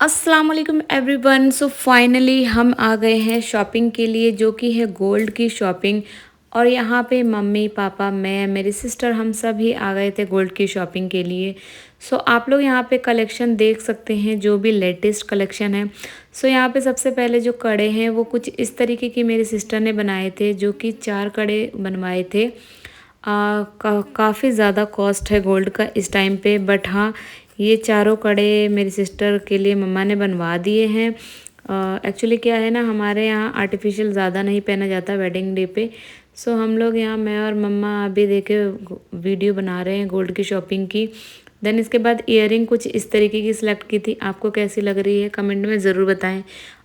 अस्सलाम वालेकुम everyone. So finally हम आ गए हैं शॉपिंग के लिए, जो कि है गोल्ड की शॉपिंग। और यहाँ पे मम्मी पापा मैं मेरी सिस्टर हम सब ही आ गए थे गोल्ड की शॉपिंग के लिए। सो आप लोग यहाँ पे कलेक्शन देख सकते हैं, जो भी लेटेस्ट कलेक्शन है। सो यहाँ पे सबसे पहले जो कड़े हैं वो कुछ इस तरीके की मेरी सिस्टर ने बनाए थे, जो कि 4 कड़े बनवाए थे। काफ़ी ज़्यादा कॉस्ट है गोल्ड का इस टाइम पे, बट हाँ, ये चारों कड़े मेरी सिस्टर के लिए मम्मा ने बनवा दिए हैं। एक्चुअली क्या है ना, हमारे यहाँ आर्टिफिशियल ज़्यादा नहीं पहना जाता वेडिंग डे पे। सो हम लोग यहाँ, मैं और मम्मा अभी देखे वीडियो बना रहे हैं गोल्ड की शॉपिंग की। देन इसके बाद ईयरिंग कुछ इस तरीके की सिलेक्ट की थी। आपको कैसी लग रही है कमेंट में ज़रूर बताएं।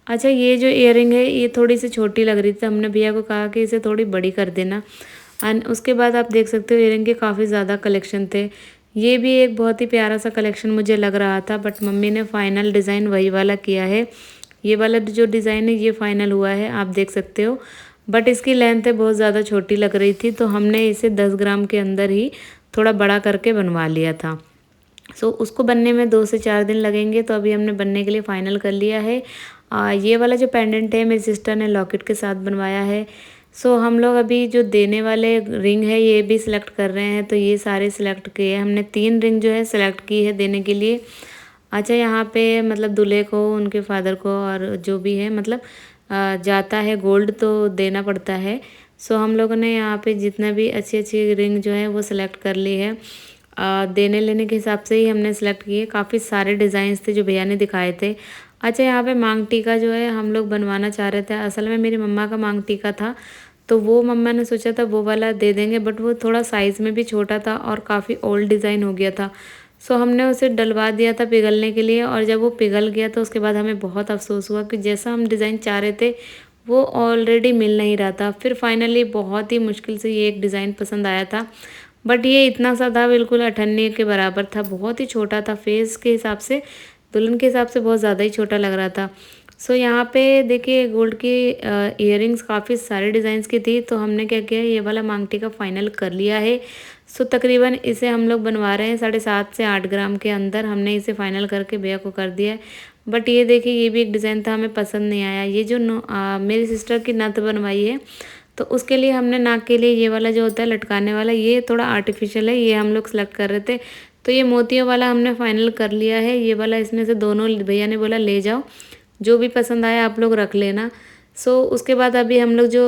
अच्छा, ये जो ईयरिंग है ये थोड़ी सी छोटी लग रही थी, हमने भैया को कहा कि इसे थोड़ी बड़ी कर देना। एंड उसके बाद आप देख सकते हो ईयरिंग के काफ़ी ज़्यादा कलेक्शन थे। ये भी एक बहुत ही प्यारा सा कलेक्शन मुझे लग रहा था, बट मम्मी ने फाइनल डिज़ाइन वही वाला किया है। ये वाला जो डिज़ाइन है ये फाइनल हुआ है, आप देख सकते हो। बट इसकी लेंथ है बहुत ज़्यादा छोटी लग रही थी, तो हमने इसे 10 ग्राम के अंदर ही थोड़ा बड़ा करके बनवा लिया था। सो उसको बनने में 2 से 4 दिन लगेंगे, तो अभी हमने बनने के लिए फ़ाइनल कर लिया है। ये वाला जो पेंडेंट है मेरी सिस्टर ने लॉकेट के साथ बनवाया है। सो हम लोग अभी जो देने वाले रिंग है ये भी सिलेक्ट कर रहे हैं, तो ये सारे सिलेक्ट किए हैं हमने। 3 रिंग जो है सिलेक्ट की है देने के लिए। अच्छा, यहाँ पे मतलब दूल्हे को, उनके फादर को और जो भी है, मतलब जाता है गोल्ड तो देना पड़ता है। सो हम लोगों ने यहाँ पे जितना भी अच्छी अच्छी रिंग जो है वो सिलेक्ट कर ली है। देने लेने के हिसाब से ही हमने सेलेक्ट किए। काफ़ी सारे डिज़ाइंस थे जो भैया ने दिखाए थे। अच्छा, यहाँ पे मांग टीका जो है हम लोग बनवाना चाह रहे थे। असल में मेरी मम्मा का मांग टीका था, तो वो मम्मा ने सोचा था वो वाला दे देंगे, बट वो थोड़ा साइज़ में भी छोटा था और काफ़ी ओल्ड डिज़ाइन हो गया था। सो हमने उसे डलवा दिया था पिघलने के लिए, और जब वो पिघल गया तो उसके बाद हमें बहुत अफसोस हुआ कि जैसा हम डिज़ाइन चाह रहे थे वो ऑलरेडी मिल नहीं रहा था। फिर फाइनली बहुत ही मुश्किल से ये एक डिज़ाइन पसंद आया था, बट ये इतना सा था, बिल्कुल अठन्नी के बराबर था, बहुत ही छोटा था। फेस के हिसाब से, दुल्हन के हिसाब से बहुत ज़्यादा ही छोटा लग रहा था। सो यहाँ पे देखिए गोल्ड की इयररिंग्स काफ़ी सारे डिज़ाइंस की थी, तो हमने क्या किया, ये वाला मांग टीका फाइनल कर लिया है। सो तकरीबन इसे हम लोग बनवा रहे हैं 7.5 से 8 ग्राम के अंदर। हमने इसे फाइनल करके भैया को कर दिया है। बट ये देखिए, ये भी एक डिज़ाइन था, हमें पसंद नहीं आया। ये जो मेरी सिस्टर की नथ बनवाई है, तो उसके लिए हमने नाक के लिए ये वाला जो होता है लटकाने वाला, ये थोड़ा आर्टिफिशियल है, ये हम लोग सेलेक्ट कर रहे थे। तो ये मोतियों वाला हमने फाइनल कर लिया है। ये वाला, इसमें से दोनों भैया ने बोला ले जाओ, जो भी पसंद आया आप लोग रख लेना। सो उसके बाद अभी हम लोग जो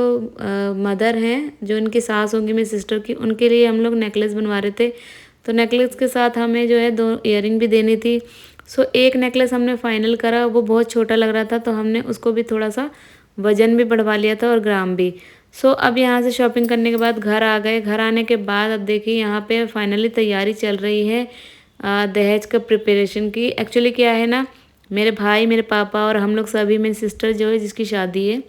मदर हैं, जो इनकी सास होंगी मेरी सिस्टर की, उनके लिए हम लोग नेकलेस बनवा रहे थे। तो नेकलेस के साथ हमें जो है 2 ईयरिंग भी देनी थी। सो एक नेकलेस हमने फाइनल करा, वो बहुत छोटा लग रहा था, तो हमने उसको भी थोड़ा सा वज़न भी बढ़वा लिया था और ग्राम भी। सो अब यहाँ से शॉपिंग करने के बाद घर आ गए। घर आने के बाद अब देखिए यहाँ पे फाइनली तैयारी चल रही है दहेज का प्रिपरेशन की। एक्चुअली क्या है ना, मेरे भाई, मेरे पापा और हम लोग सभी, मेरी सिस्टर जो है जिसकी शादी है,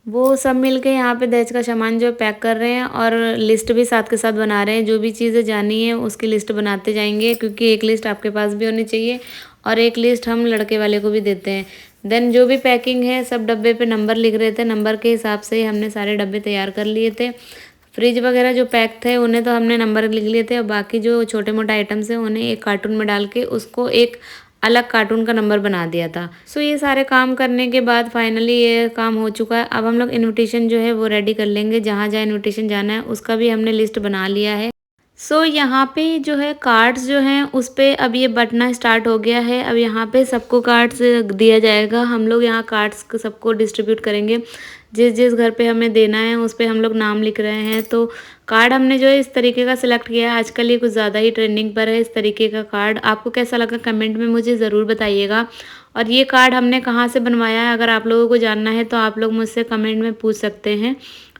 वो सब मिलके यहाँ पे दहेज का सामान जो है पैक कर रहे हैं, और लिस्ट भी साथ के साथ बना रहे हैं। जो भी चीज़ें जानी है उसकी लिस्ट बनाते जाएंगे, क्योंकि एक लिस्ट आपके पास भी होनी चाहिए और एक लिस्ट हम लड़के वाले को भी देते हैं। देन जो भी पैकिंग है, सब डब्बे पे नंबर लिख रहे थे, नंबर के हिसाब से ही हमने सारे डब्बे तैयार कर लिए थे। फ्रिज वगैरह जो पैक थे उन्हें तो हमने नंबर लिख लिए थे, और बाकी जो छोटे मोटे आइटम्स हैं उन्हें एक कार्टून में डाल के उसको एक अलग कार्टून का नंबर बना दिया था। सो ये सारे काम करने के बाद फाइनली ये काम हो चुका है। अब हम लोग इनविटेशन जो है वो रेडी कर लेंगे, जहाँ जहाँ इनविटेशन जाना है उसका भी हमने लिस्ट बना लिया है। सो यहाँ पे जो है कार्ड्स जो हैं उस पे अब ये बँटना स्टार्ट हो गया है। अब यहाँ पे सबको कार्ड्स दिया जाएगा। हम लोग यहाँ कार्ड्स को सबको डिस्ट्रीब्यूट करेंगे। जिस जिस घर पे हमें देना है उस पे हम लोग नाम लिख रहे हैं। तो कार्ड हमने जो है इस तरीके का सिलेक्ट किया है। आजकल ये कुछ ज़्यादा ही ट्रेंडिंग पर है इस तरीके का कार्ड। आपको कैसा लगा कमेंट में मुझे ज़रूर बताइएगा। और ये कार्ड हमने कहाँ से बनवाया है, अगर आप लोगों को जानना है तो आप लोग मुझसे कमेंट में पूछ सकते हैं।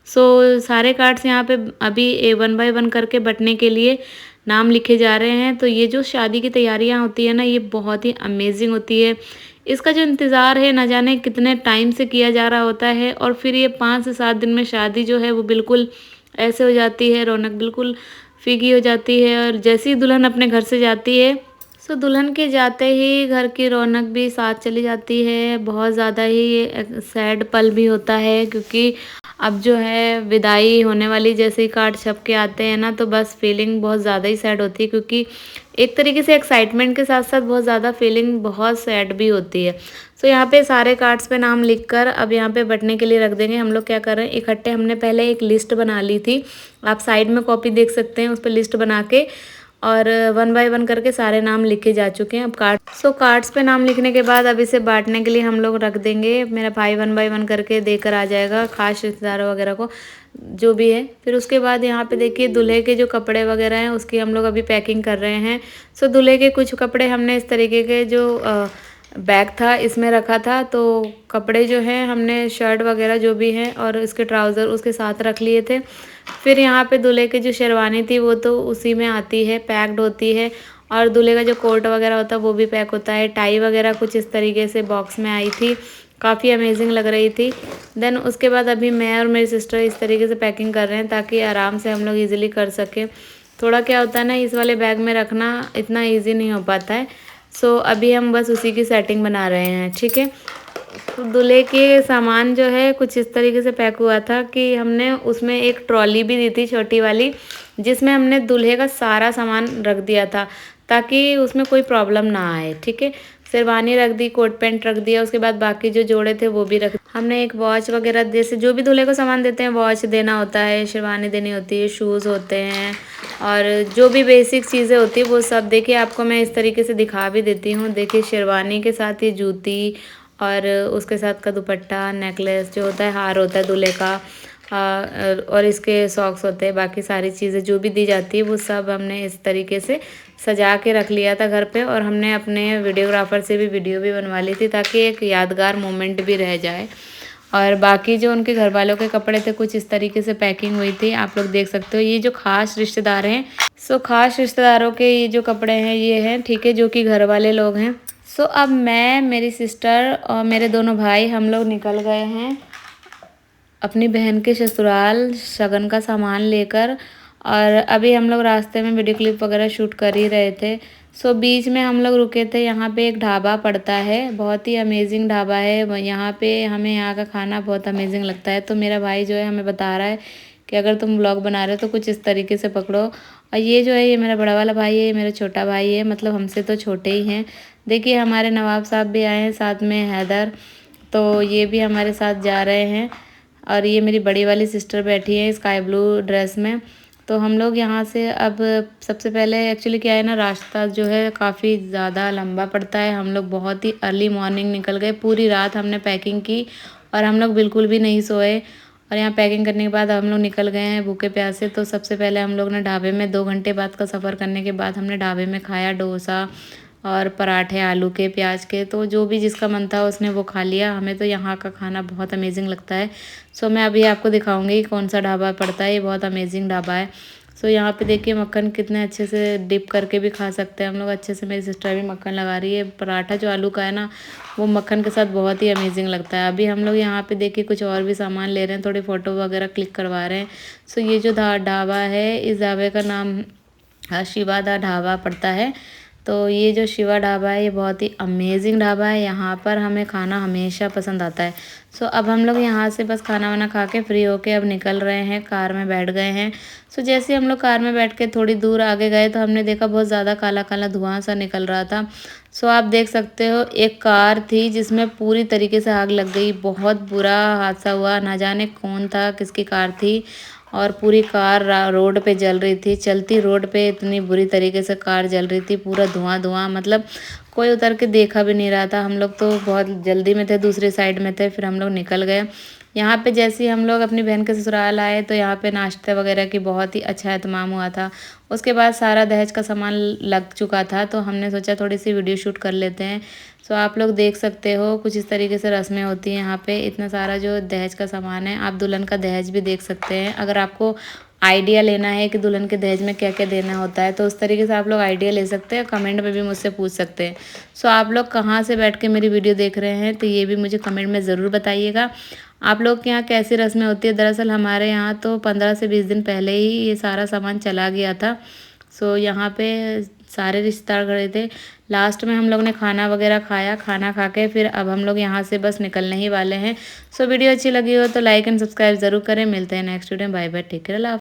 सो सारे कार्ड्स यहाँ पे अभी 1 बाय 1 करके बँटने के लिए नाम लिखे जा रहे हैं। तो ये जो शादी की तैयारियाँ होती है ना, ये बहुत ही अमेजिंग होती है। इसका जो इंतज़ार है, ना जाने कितने टाइम से किया जा रहा होता है, और फिर ये 5 से 7 दिन में शादी जो है वो बिल्कुल ऐसे हो जाती है, रौनक बिल्कुल फीकी हो जाती है। और जैसे ही दुल्हन अपने घर से जाती है, सो दुल्हन के जाते ही घर की रौनक भी साथ चली जाती है। बहुत ज़्यादा ही सैड पल भी होता है, क्योंकि अब जो है विदाई होने वाली, जैसे ही कार्ड छप के आते हैं ना, तो बस फीलिंग बहुत ज़्यादा ही सैड होती है, क्योंकि एक तरीके से एक्साइटमेंट के साथ साथ बहुत ज़्यादा फीलिंग बहुत सैड भी होती है। सो यहाँ पे सारे कार्ड्स पे नाम लिखकर अब यहाँ पे बँटने के लिए रख देंगे। हम लोग क्या कर रहे हैं, इकट्ठे हमने पहले एक लिस्ट बना ली थी, आप साइड में कॉपी देख सकते हैं, उस पर लिस्ट बना के और 1 बाय 1 करके सारे नाम लिखे जा चुके हैं। अब कार्ड्स पे नाम लिखने के बाद अब इसे बांटने के लिए हम लोग रख देंगे। मेरा भाई 1 बाय 1 करके देकर आ जाएगा खास रिश्तेदारों वगैरह को, जो भी है। फिर उसके बाद यहाँ पे देखिए दूल्हे के जो कपड़े वगैरह हैं उसकी हम लोग अभी पैकिंग कर रहे हैं। सो दूल्हे के कुछ कपड़े हमने इस तरीके के जो बैग था इसमें रखा था, तो कपड़े जो हैं हमने शर्ट वगैरह जो भी हैं और इसके ट्राउज़र उसके साथ रख लिए थे। फिर यहाँ पे दूल्हे की जो शेरवानी थी वो तो उसी में आती है, पैक्ड होती है, और दूल्हे का जो कोट वगैरह होता है वो भी पैक होता है। टाई वगैरह कुछ इस तरीके से बॉक्स में आई थी, काफ़ी अमेजिंग लग रही थी। देन उसके बाद अभी मैं और मेरी सिस्टर इस तरीके से पैकिंग कर रहे हैं ताकि आराम से हम लोग ईज़िली कर सकें। थोड़ा क्या होता है ना, इस वाले बैग में रखना इतना ईज़ी नहीं हो पाता है। सो अभी हम बस उसी की सेटिंग बना रहे हैं, ठीक है। तो दूल्हे के सामान जो है कुछ इस तरीके से पैक हुआ था कि हमने उसमें एक ट्रॉली भी दी थी छोटी वाली, जिसमें हमने दूल्हे का सारा सामान रख दिया था ताकि उसमें कोई प्रॉब्लम ना आए, ठीक है। शेरवानी रख दी, कोट पैंट रख दिया, उसके बाद बाकी जो जोड़े थे वो भी रख। हमने एक वॉच वगैरह, जैसे जो भी दूल्हे को सामान देते हैं, वॉच देना होता है, शेरवानी देनी होती है, शूज़ होते हैं, और जो भी बेसिक चीज़ें होती है वो सब। देखिए आपको मैं इस तरीके से दिखा भी देती हूँ। देखिए शेरवानी के साथ ये जूती, और उसके साथ का दुपट्टा, नेकलेस जो होता है, हार होता है दूल्हे का, और इसके सॉक्स होते हैं, बाकी सारी चीज़ें जो भी दी जाती है वो सब हमने इस तरीके से सजा के रख लिया था घर पे। और हमने अपने वीडियोग्राफर से भी वीडियो भी बनवा ली थी ताकि एक यादगार मोमेंट भी रह जाए। और बाकी जो उनके घर वालों के कपड़े थे कुछ इस तरीके से पैकिंग हुई थी, आप लोग देख सकते हो। ये जो खास रिश्तेदार हैं, सो खास रिश्तेदारों के ये जो कपड़े हैं ये हैं, ठीक है, जो कि घर वाले लोग हैं। सो अब मैं, मेरी सिस्टर और मेरे दोनों भाई हम लोग निकल गए हैं अपनी बहन के ससुराल शगन का सामान लेकर। और अभी हम लोग रास्ते में वीडियो क्लिप वगैरह शूट कर ही रहे थे। सो बीच में हम लोग रुके थे, यहाँ पे एक ढाबा पड़ता है, बहुत ही अमेजिंग ढाबा है। यहाँ पे हमें यहाँ का खाना बहुत अमेजिंग लगता है। तो मेरा भाई जो है हमें बता रहा है कि अगर तुम ब्लॉग बना रहे हो तो कुछ इस तरीके से पकड़ो। और ये जो है ये मेरा बड़ा वाला भाई है, ये मेरा छोटा भाई है, मतलब हमसे तो छोटे ही हैं। देखिए हमारे नवाब साहब भी आए हैं, साथ में हैदर, तो ये भी हमारे साथ जा रहे हैं। और ये मेरी बड़ी वाली सिस्टर बैठी है स्काई ब्लू ड्रेस में। तो हम लोग यहाँ से अब सबसे पहले एक्चुअली क्या है ना, रास्ता जो है काफ़ी ज़्यादा लंबा पड़ता है। हम लोग बहुत ही अर्ली मॉर्निंग निकल गए, पूरी रात हमने पैकिंग की और हम लोग बिल्कुल भी नहीं सोए। और यहाँ पैकिंग करने के बाद हम लोग निकल गए हैं भूखे प्यासे। तो सबसे पहले हम लोग ने ढाबे में 2 घंटे बाद का सफ़र करने के बाद हमने ढाबे में खाया डोसा और पराठे आलू के, प्याज के। तो जो भी जिसका मन था उसने वो खा लिया। हमें तो यहाँ का खाना बहुत अमेजिंग लगता है। सो मैं अभी आपको दिखाऊंगी कौन सा ढाबा पड़ता है, ये बहुत अमेजिंग ढाबा है। सो यहाँ पे देखिए मक्खन कितने अच्छे से डिप करके भी खा सकते हैं हम लोग अच्छे से। मेरी सिस्टर भी मक्खन लगा रही है। पराठा जो आलू का है ना, वो मक्खन के साथ बहुत ही अमेजिंग लगता है। अभी हम लोग यहाँ पे देखिए कुछ और भी सामान ले रहे हैं, थोड़ी फ़ोटो वगैरह क्लिक करवा रहे हैं। सो ये जो ढाबा है, इस ढाबे का नाम शिवा दा ढाबा पड़ता है। तो ये जो शिवा ढाबा है ये बहुत ही अमेजिंग ढाबा है, यहाँ पर हमें खाना हमेशा पसंद आता है। सो अब हम लोग यहाँ से बस खाना वाना खा के फ्री होके अब निकल रहे हैं, कार में बैठ गए हैं। सो जैसे हम लोग कार में बैठ के थोड़ी दूर आगे गए तो हमने देखा बहुत ज़्यादा काला काला धुआं सा निकल रहा था। सो आप देख सकते हो एक कार थी जिसमें पूरी तरीके से आग लग गई, बहुत बुरा हादसा हुआ। ना जाने कौन था, किसकी कार थी, और पूरी कार रोड पे जल रही थी। चलती रोड पे इतनी बुरी तरीके से कार जल रही थी, पूरा धुआं धुआं, मतलब कोई उतर के देखा भी नहीं रहा था। हम लोग तो बहुत जल्दी में थे, दूसरी साइड में थे, फिर हम लोग निकल गए। यहाँ पे जैसे ही हम लोग अपनी बहन के ससुराल आए तो यहाँ पे नाश्ते वगैरह की बहुत ही अच्छा एहतमाम हुआ था। उसके बाद सारा दहेज का सामान लग चुका था, तो हमने सोचा थोड़ी सी वीडियो शूट कर लेते हैं। सो आप लोग देख सकते हो कुछ इस तरीके से रस्में होती हैं यहाँ पे। इतना सारा जो दहेज का सामान है, आप दुल्हन का दहेज भी देख सकते हैं। अगर आपको आइडिया लेना है कि दुल्हन के दहेज में क्या क्या देना होता है तो उस तरीके से आप लोग आइडिया ले सकते हैं। कमेंट में भी मुझसे पूछ सकते हैं। सो आप लोग कहाँ से बैठ के मेरी वीडियो देख रहे हैं तो ये भी मुझे कमेंट में ज़रूर बताइएगा। आप लोग के यहाँ कैसी रस्में होती है। दरअसल हमारे यहाँ तो 15 से 20 दिन पहले ही ये सारा सामान चला गया था। सो यहाँ पे सारे रिश्तेदार खड़े थे। लास्ट में हम लोग ने खाना वगैरह खाया, खाना खा के फिर अब हम लोग यहाँ से बस निकलने ही वाले हैं। सो वीडियो अच्छी लगी हो तो लाइक एंड सब्सक्राइब ज़रूर करें। मिलते हैं नेक्स्ट वीडियो में। बाय बाय, टेक केयर, अल्लाह हाफ़िज़।